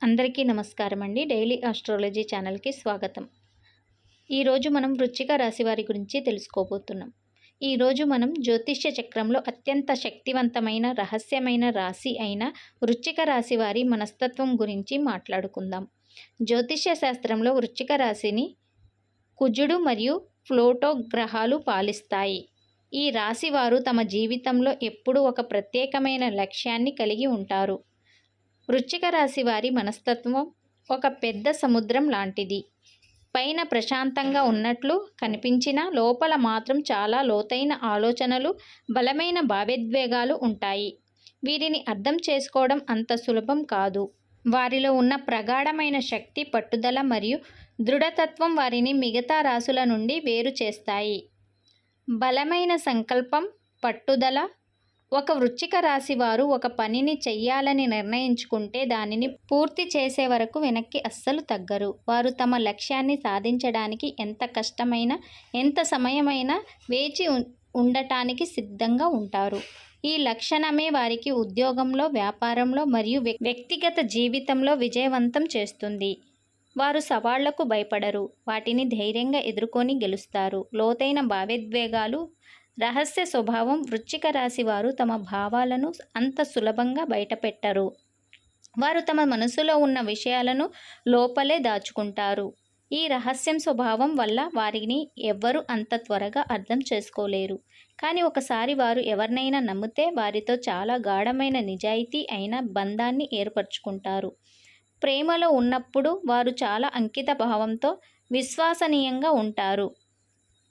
అందరికీ నమస్కారం అండి. డైలీ ఆస్ట్రాలజీ ఛానల్కి స్వాగతం. ఈరోజు మనం వృశ్చిక రాశి వారి గురించి తెలుసుకోబోతున్నాం. ఈరోజు మనం జ్యోతిష్య చక్రంలో అత్యంత శక్తివంతమైన రహస్యమైన రాశి అయిన వృశ్చిక రాశి వారి మనస్తత్వం గురించి మాట్లాడుకుందాం. జ్యోతిష్య శాస్త్రంలో వృశ్చిక రాశిని కుజుడు మరియు ప్లూటో గ్రహాలు పాలిస్తాయి. ఈ రాశి వారు తమ జీవితంలో ఎప్పుడూ ఒక ప్రత్యేకమైన లక్ష్యాన్ని కలిగి ఉంటారు. వృశ్చిక రాశి వారి మనస్తత్వం ఒక పెద్ద సముద్రం లాంటిది. పైన ప్రశాంతంగా ఉన్నట్లు కనిపించినా లోపల మాత్రం చాలా లోతైన ఆలోచనలు, బలమైన భావోద్వేగాలు ఉంటాయి. వీరిని అర్థం చేసుకోవడం అంత సులభం కాదు. వారిలో ఉన్న ప్రగాఢమైన శక్తి, పట్టుదల మరియు దృఢతత్వం వారిని మిగతా రాశుల నుండి వేరు చేస్తాయి. బలమైన సంకల్పం, పట్టుదల. ఒక వృశ్చిక రాశి వారు ఒక పనిని చెయ్యాలని నిర్ణయించుకుంటే దానిని పూర్తి చేసే వరకు వెనక్కి అస్సలు తగ్గరు. వారు తమ లక్ష్యాన్ని సాధించడానికి ఎంత కష్టమైనా, ఎంత సమయమైనా వేచి ఉండటానికి సిద్ధంగా ఉంటారు. ఈ లక్షణమే వారికి ఉద్యోగంలో, వ్యాపారంలో మరియు వ్యక్తిగత జీవితంలో విజయవంతం చేస్తుంది. వారు సవాళ్లకు భయపడరు, వాటిని ధైర్యంగా ఎదుర్కొని గెలుస్తారు. లోతైన భావోద్వేగాలు, రహస్య స్వభావం. వృశ్చిక రాశి వారు తమ భావాలను అంత సులభంగా బయటపెట్టరు. వారు తమ మనసులో ఉన్న విషయాలను లోపలే దాచుకుంటారు. ఈ రహస్యం స్వభావం వల్ల వారిని ఎవ్వరూ అంత త్వరగా అర్థం చేసుకోలేరు. కానీ ఒకసారి వారు ఎవరినైనా నమ్మితే వారితో చాలా గాఢమైన నిజాయితీ అయిన బంధాన్ని ఏర్పరచుకుంటారు. ప్రేమలో ఉన్నప్పుడు వారు చాలా అంకిత భావంతో విశ్వసనీయంగా ఉంటారు.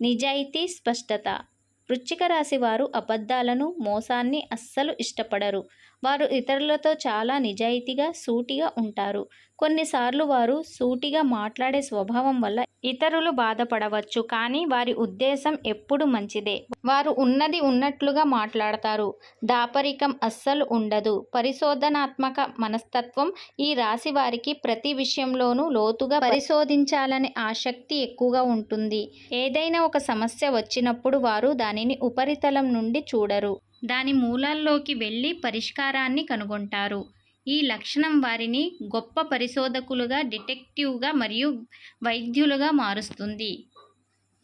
నిజాయితీ, స్పష్టత. వృశ్చిక రాశి వారు అబద్ధాలను, మోసాన్ని అస్సలు ఇష్టపడరు. వారు ఇతరులతో చాలా నిజాయితీగా, సూటిగా ఉంటారు. కొన్నిసార్లు వారు సూటిగా మాట్లాడే స్వభావం వల్ల ఇతరులు బాధపడవచ్చు, కానీ వారి ఉద్దేశం ఎప్పుడు మంచిదే. వారు ఉన్నది ఉన్నట్లుగా మాట్లాడతారు. దాపరికం అస్సలు ఉండదు. పరిశోధనాత్మక మనస్తత్వం. ఈ రాశి వారికి ప్రతి విషయంలోనూ లోతుగా పరిశోధించాలనే ఆసక్తి ఎక్కువగా ఉంటుంది. ఏదైనా ఒక సమస్య వచ్చినప్పుడు వారు దానిని ఉపరితలం నుండి చూడరు, దాని మూలాల్లోకి వెళ్ళి పరిష్కారాన్ని కనుగొంటారు. ఈ లక్షణం వారిని గొప్ప పరిశోధకులుగా, డిటెక్టివ్గా మరియు వైద్యులుగా మారుస్తుంది.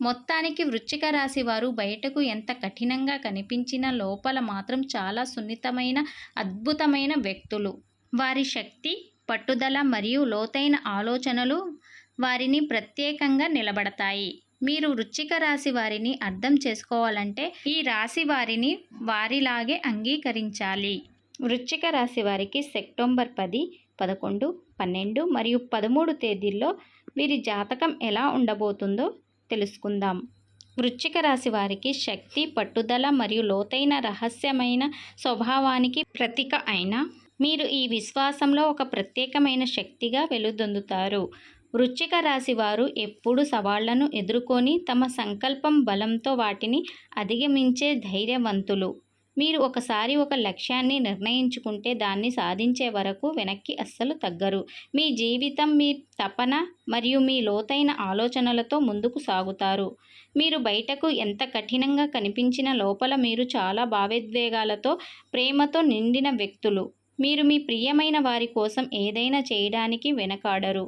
మొత్తానికి వృశ్చిక రాశి వారు బయటకు ఎంత కఠినంగా కనిపించినా లోపల మాత్రం చాలా సున్నితమైన, అద్భుతమైన వ్యక్తులు. వారి శక్తి, పట్టుదల మరియు లోతైన ఆలోచనలు వారిని ప్రత్యేకంగా నిలబడతాయి. మీరు వృశ్చిక రాశి వారిని అర్థం చేసుకోవాలంటే ఈ రాశి వారిని వారిలాగే అంగీకరించాలి. వృశ్చిక రాశి వారికి సెప్టెంబర్ 10, 11, 12 మరియు 13 తేదీల్లో వీరి జాతకం ఎలా ఉండబోతుందో తెలుసుకుందాం. వృశ్చిక రాశి వారికి శక్తి, పట్టుదల మరియు లోతైన రహస్యమైన స్వభావానికి ప్రతీక అయిన మీరు ఈ విశ్వాసంలో ఒక ప్రత్యేకమైన శక్తిగా వెలుగొందుతారు. వృశ్చిక రాశి వారు ఎప్పుడూ సవాళ్లను ఎదుర్కొని తమ సంకల్పం బలంతో వాటిని అధిగమించే ధైర్యవంతులు. మీరు ఒకసారి ఒక లక్ష్యాన్ని నిర్ణయించుకుంటే దాన్ని సాధించే వరకు వెనక్కి అస్సలు తగ్గరు. మీ జీవితం మీ తపన మరియు మీ లోతైన ఆలోచనలతో ముందుకు సాగుతారు. మీరు బయటకు ఎంత కఠినంగా కనిపించినా లోపల మీరు చాలా భావోద్వేగాలతో, ప్రేమతో నిండిన వ్యక్తులు. మీరు మీ ప్రియమైన వారి కోసం ఏదైనా చేయడానికి వెనకాడరు.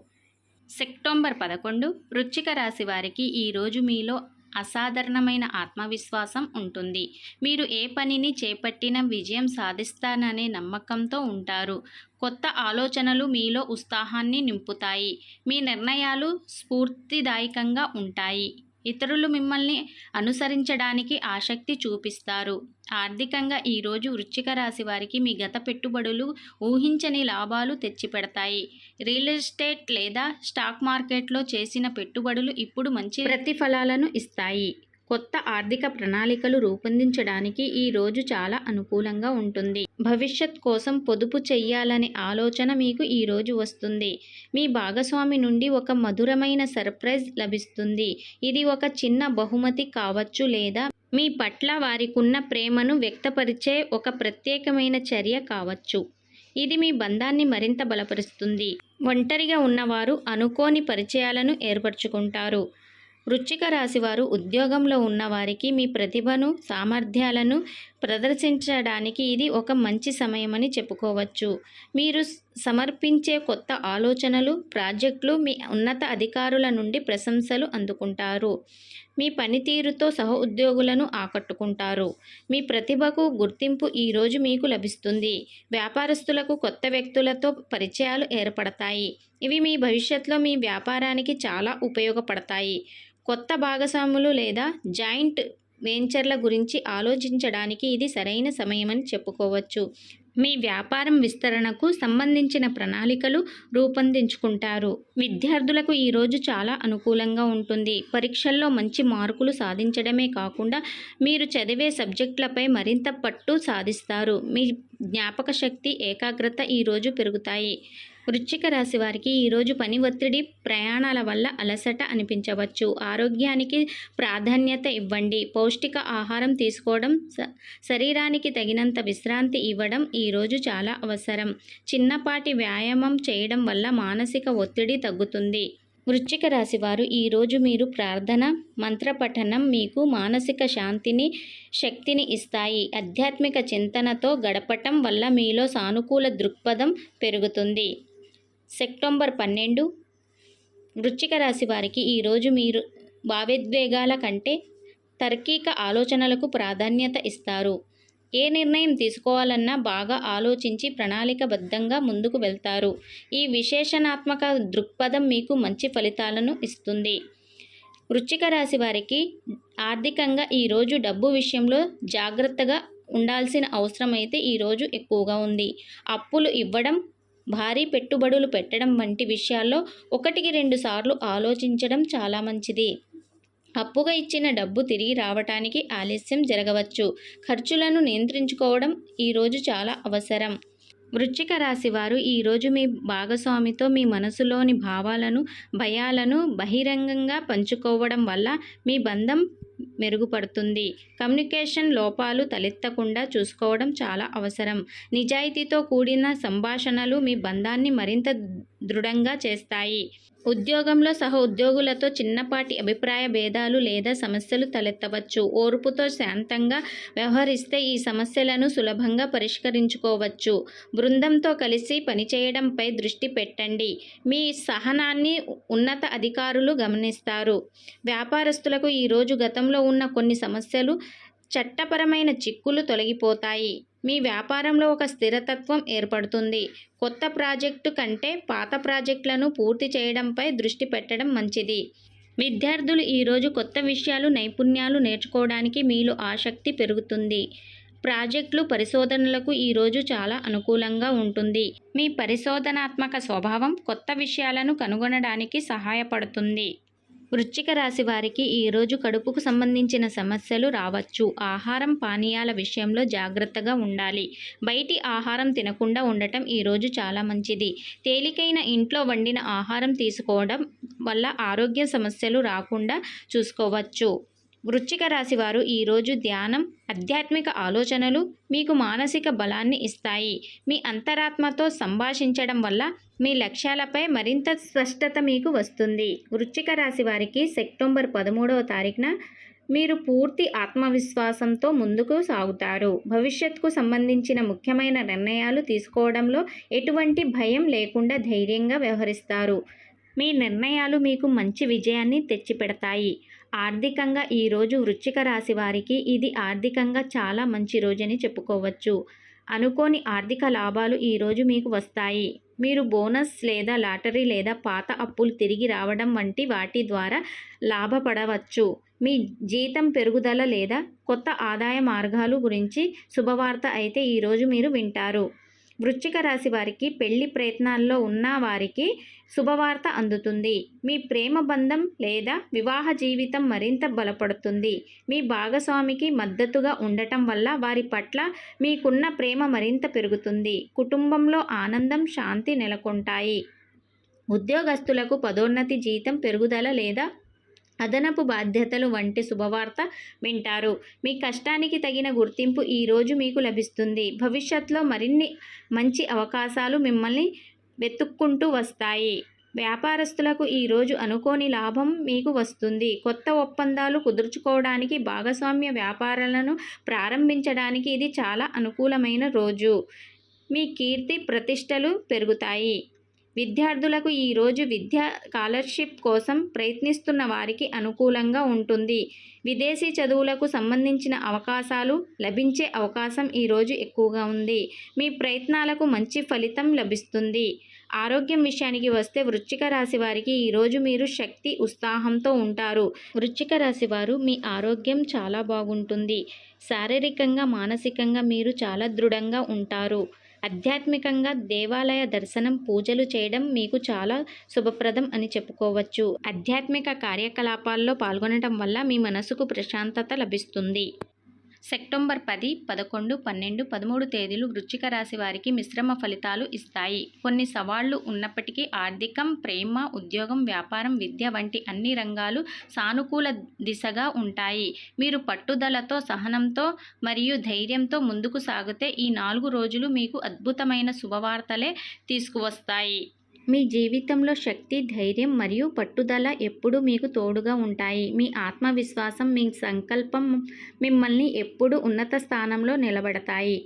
సెప్టెంబర్ 11 వృశ్చిక రాశి వారికి ఈరోజు మీలో అసాధారణమైన ఆత్మవిశ్వాసం ఉంటుంది. మీరు ఏ పనిని చేపట్టినా విజయం సాధిస్తాననే నమ్మకంతో ఉంటారు. కొత్త ఆలోచనలు మీలో ఉత్సాహాన్ని నింపుతాయి. మీ నిర్ణయాలు స్ఫూర్తిదాయకంగా ఉంటాయి. ఇతరులు మిమ్మల్ని అనుసరించడానికి ఆసక్తి చూపిస్తారు. ఆర్థికంగా ఈరోజు వృశ్చిక రాశి వారికి మీ గత పెట్టుబడులు ఊహించని లాభాలు తెచ్చిపెడతాయి. రియల్ ఎస్టేట్ లేదా స్టాక్ మార్కెట్లో చేసిన పెట్టుబడులు ఇప్పుడు మంచి ప్రతిఫలాలను ఇస్తాయి. కొత్త ఆర్థిక ప్రణాళికలు రూపొందించడానికి ఈ రోజు చాలా అనుకూలంగా ఉంటుంది. భవిష్యత్ కోసం పొదుపు చెయ్యాలనే ఆలోచన మీకు ఈ రోజు వస్తుంది. మీ భాగస్వామి నుండి ఒక మధురమైన సర్ప్రైజ్ లభిస్తుంది. ఇది ఒక చిన్న బహుమతి కావచ్చు లేదా మీ పట్ల వారికున్న ప్రేమను వ్యక్తపరిచే ఒక ప్రత్యేకమైన చర్య కావచ్చు. ఇది మీ బంధాన్ని మరింత బలపరుస్తుంది. ఒంటరిగా ఉన్నవారు అనుకోని పరిచయాలను ఏర్పరచుకుంటారు. వృశ్చిక రాశి వారు ఉద్యోగంలో ఉన్నవారికి మీ ప్రతిభను, సామర్థ్యాలను ప్రదర్శించడానికి ఇది ఒక మంచి సమయమని చెప్పుకోవచ్చు. మీరు సమర్పించే కొత్త ఆలోచనలు, ప్రాజెక్టులు మీ ఉన్నత అధికారుల నుండి ప్రశంసలు అందుకుంటారు. మీ పనితీరుతో ఉద్యోగులను ఆకట్టుకుంటారు. మీ ప్రతిభకు గుర్తింపు ఈరోజు మీకు లభిస్తుంది. వ్యాపారస్తులకు కొత్త వ్యక్తులతో పరిచయాలు ఏర్పడతాయి. ఇవి మీ భవిష్యత్తులో మీ వ్యాపారానికి చాలా ఉపయోగపడతాయి. కొత్త భాగస్వాములు లేదా జాయింట్ వెంచర్ల గురించి ఆలోచించడానికి ఇది సరైన సమయమని చెప్పుకోవచ్చు. మీ వ్యాపారం విస్తరణకు సంబంధించిన ప్రణాళికలు రూపొందించుకుంటారు. విద్యార్థులకు ఈరోజు చాలా అనుకూలంగా ఉంటుంది. పరీక్షల్లో మంచి మార్కులు సాధించడమే కాకుండా మీరు చదివే సబ్జెక్టులపై మరింత పట్టు సాధిస్తారు. మీ జ్ఞాపక శక్తి, ఏకాగ్రత ఈరోజు పెరుగుతాయి. వృశ్చిక రాశి వారికి ఈరోజు పని ఒత్తిడి, ప్రయాణాల వల్ల అలసట అనిపించవచ్చు. ఆరోగ్యానికి ప్రాధాన్యత ఇవ్వండి. పౌష్టిక ఆహారం తీసుకోవడం, శరీరానికి తగినంత విశ్రాంతి ఇవ్వడం ఈరోజు చాలా అవసరం. చిన్నపాటి వ్యాయామం చేయడం వల్ల మానసిక ఒత్తిడి తగ్గుతుంది. వృశ్చిక రాశి వారు ఈరోజు మీరు ప్రార్థన, మంత్రపఠనం మీకు మానసిక శాంతిని, శక్తిని ఇస్తాయి. ఆధ్యాత్మిక చింతనతో గడపటం వల్ల మీలో సానుకూల దృక్పథం పెరుగుతుంది. సెప్టెంబర్ 12 వృశ్చిక రాశి వారికి ఈరోజు మీరు భావోద్వేగాల కంటే తార్కిక ఆలోచనలకు ప్రాధాన్యత ఇస్తారు. ఏ నిర్ణయం తీసుకోవాలన్నా బాగా ఆలోచించి ప్రణాళికబద్ధంగా ముందుకు వెళ్తారు. ఈ విశ్లేషణాత్మక దృక్పథం మీకు మంచి ఫలితాలను ఇస్తుంది. వృశ్చిక రాశి వారికి ఆర్థికంగా ఈరోజు డబ్బు విషయంలో జాగ్రత్తగా ఉండాల్సిన అవసరం అయితే ఈరోజు ఎక్కువగా ఉంది. అప్పులు ఇవ్వడం, భారీ పెట్టుబడులు పెట్టడం వంటి విషయాల్లో 1-2 సార్లు ఆలోచించడం చాలా మంచిది. అప్పుగా ఇచ్చిన డబ్బు తిరిగి రావటానికి ఆలస్యం జరగవచ్చు. ఖర్చులను నియంత్రించుకోవడం ఈరోజు చాలా అవసరం. వృశ్చిక రాశి వారు ఈరోజు మీ భాగస్వామితో మీ మనసులోని భావాలను, భయాలను బహిరంగంగా పంచుకోవడం వల్ల మీ బంధం మెరుగుపడుతుంది. కమ్యూనికేషన్ లోపాలు తలెత్తకుండా చూసుకోవడం చాలా అవసరం. నిజాయితీతో కూడిన సంభాషణలు మీ బంధాన్ని మరింత దృఢంగా చేస్తాయి. ఉద్యోగంలో ఉద్యోగులతో చిన్నపాటి అభిప్రాయ భేదాలు లేదా సమస్యలు తలెత్తవచ్చు. ఓర్పుతో శాంతంగా వ్యవహరిస్తే ఈ సమస్యలను సులభంగా పరిష్కరించుకోవచ్చు. బృందంతో కలిసి పనిచేయడంపై దృష్టి పెట్టండి. మీ సహనాన్ని ఉన్నత అధికారులు గమనిస్తారు. వ్యాపారస్తులకు ఈరోజు గతంలో ఉన్న కొన్ని సమస్యలు, చట్టపరమైన చిక్కులు తొలగిపోతాయి. మీ వ్యాపారంలో ఒక స్థిరతత్వం ఏర్పడుతుంది. కొత్త ప్రాజెక్టు కంటే పాత ప్రాజెక్టులను పూర్తి చేయడంపై దృష్టి పెట్టడం మంచిది. విద్యార్థులు ఈరోజు కొత్త విషయాలు, నైపుణ్యాలు నేర్చుకోవడానికి మీలో ఆసక్తి పెరుగుతుంది. ప్రాజెక్టులు, పరిశోధనలకు ఈరోజు చాలా అనుకూలంగా ఉంటుంది. మీ పరిశోధనాత్మక స్వభావం కొత్త విషయాలను కనుగొనడానికి సహాయపడుతుంది. వృశ్చిక రాశి వారికి ఈరోజు కడుపుకు సంబంధించిన సమస్యలు రావచ్చు. ఆహారం, పానీయాల విషయంలో జాగ్రత్తగా ఉండాలి. బయటి ఆహారం తినకుండా ఉండటం ఈరోజు చాలా మంచిది. తేలికైన ఇంట్లో వండిన ఆహారం తీసుకోవడం వల్ల ఆరోగ్య సమస్యలు రాకుండా చూసుకోవచ్చు. వృశ్చిక రాశి వారు ఈరోజు ధ్యానం, ఆధ్యాత్మిక ఆలోచనలు మీకు మానసిక బలాన్ని ఇస్తాయి. మీ అంతరాత్మతో సంభాషించడం వల్ల మీ లక్ష్యాలపై మరింత స్పష్టత మీకు వస్తుంది. వృశ్చిక రాశి వారికి సెప్టెంబర్ 13 మీరు పూర్తి ఆత్మవిశ్వాసంతో ముందుకు సాగుతారు. భవిష్యత్తుకు సంబంధించిన ముఖ్యమైన నిర్ణయాలు తీసుకోవడంలో ఎటువంటి భయం లేకుండా ధైర్యంగా వ్యవహరిస్తారు. మీ నిర్ణయాలు మీకు మంచి విజయాన్ని తెచ్చిపెడతాయి. ఆర్థికంగా ఈరోజు వృశ్చిక రాశి వారికి ఇది ఆర్థికంగా చాలా మంచి రోజని చెప్పుకోవచ్చు. అనుకోని ఆర్థిక లాభాలు ఈరోజు మీకు వస్తాయి. మీరు బోనస్ లేదా లాటరీ లేదా పాత అప్పులు తిరిగి రావడం వంటి వాటి ద్వారా లాభపడవచ్చు. మీ జీతం పెరుగుదల లేదా కొత్త ఆదాయ మార్గాలు గురించి శుభవార్త అయితే ఈరోజు మీరు వింటారు. వృశ్చిక రాశి వారికి పెళ్లి ప్రయత్నాల్లో ఉన్న వారికి శుభవార్త అందుతుంది. మీ ప్రేమ బంధం లేదా వివాహ జీవితం మరింత బలపడుతుంది. మీ భాగస్వామికి మద్దతుగా ఉండటం వల్ల వారి పట్ల మీకున్న ప్రేమ మరింత పెరుగుతుంది. కుటుంబంలో ఆనందం, శాంతి నెలకొంటాయి. ఉద్యోగస్తులకు పదోన్నతి, జీతం పెరుగుదల లేదా అదనపు బాధ్యతలు వంటి శుభవార్త వింటారు. మీ కష్టానికి తగిన గుర్తింపు ఈరోజు మీకు లభిస్తుంది. భవిష్యత్తులో మరిన్ని మంచి అవకాశాలు మిమ్మల్ని వెతుక్కుంటూ వస్తాయి. వ్యాపారస్తులకు ఈరోజు అనుకోని లాభం మీకు వస్తుంది. కొత్త ఒప్పందాలు కుదుర్చుకోవడానికి, భాగస్వామ్య వ్యాపారాలను ప్రారంభించడానికి ఇది చాలా అనుకూలమైన రోజు. మీ కీర్తి ప్రతిష్టలు పెరుగుతాయి. విద్యార్థులకు ఈరోజు విద్యా స్కాలర్షిప్ కోసం ప్రయత్నిస్తున్న వారికి అనుకూలంగా ఉంటుంది. విదేశీ చదువులకు సంబంధించిన అవకాశాలు లభించే అవకాశం ఈరోజు ఎక్కువగా ఉంది. మీ ప్రయత్నాలకు మంచి ఫలితం లభిస్తుంది. ఆరోగ్యం విషయానికి వస్తే వృశ్చిక రాశి వారికి ఈరోజు మీరు శక్తి ఉత్సాహంతో ఉంటారు. వృశ్చిక రాశి వారు మీ ఆరోగ్యం చాలా బాగుంటుంది. శారీరకంగా మానసికంగా మీరు చాలా దృఢంగా ఉంటారు. ఆధ్యాత్మికంగా దేవాలయ దర్శనం, పూజలు చేయడం మీకు చాలా శుభప్రదం అని చెప్పుకోవచ్చు. ఆధ్యాత్మిక కార్యకలాపాల్లో పాల్గొనడం వల్ల మీ మనసుకు ప్రశాంతత లభిస్తుంది. సెప్టెంబర్ 10, 11, 12, 13 తేదీలు వృశ్చిక రాశి వారికి మిశ్రమ ఫలితాలు ఇస్తాయి. కొన్ని సవాళ్లు ఉన్నప్పటికీ ఆర్థికం, ప్రేమ, ఉద్యోగం, వ్యాపారం, విద్య వంటి అన్ని రంగాలు సానుకూల దిశగా ఉంటాయి. మీరు పట్టుదలతో, సహనంతో మరియు ధైర్యంతో ముందుకు సాగితే ఈ 4 రోజులు మీకు అద్భుతమైన శుభవార్తలే తీసుకువస్తాయి. మీ జీవితంలో శక్తి, ధైర్యం మరియు పట్టుదల ఎప్పుడూ మీకు తోడుగా ఉంటాయి. మీ ఆత్మవిశ్వాసం, మీ సంకల్పం మిమ్మల్ని ఎప్పుడూ ఉన్నత స్థానంలో నిలబెడతాయి.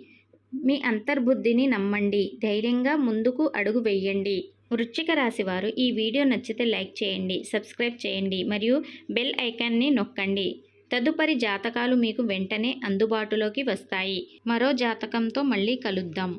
మీ అంతర్బుద్ధిని నమ్మండి. ధైర్యంగా ముందుకు అడుగు వేయండి. వృశ్చిక రాశి వారు ఈ వీడియో నచ్చితే లైక్ చేయండి, సబ్స్క్రైబ్ చేయండి మరియు బెల్ ఐకాన్ని నొక్కండి. తదుపరి జాతకాలు మీకు వెంటనే అందుబాటులోకి వస్తాయి. మరో జాతకంతో మళ్ళీ కలుద్దాం.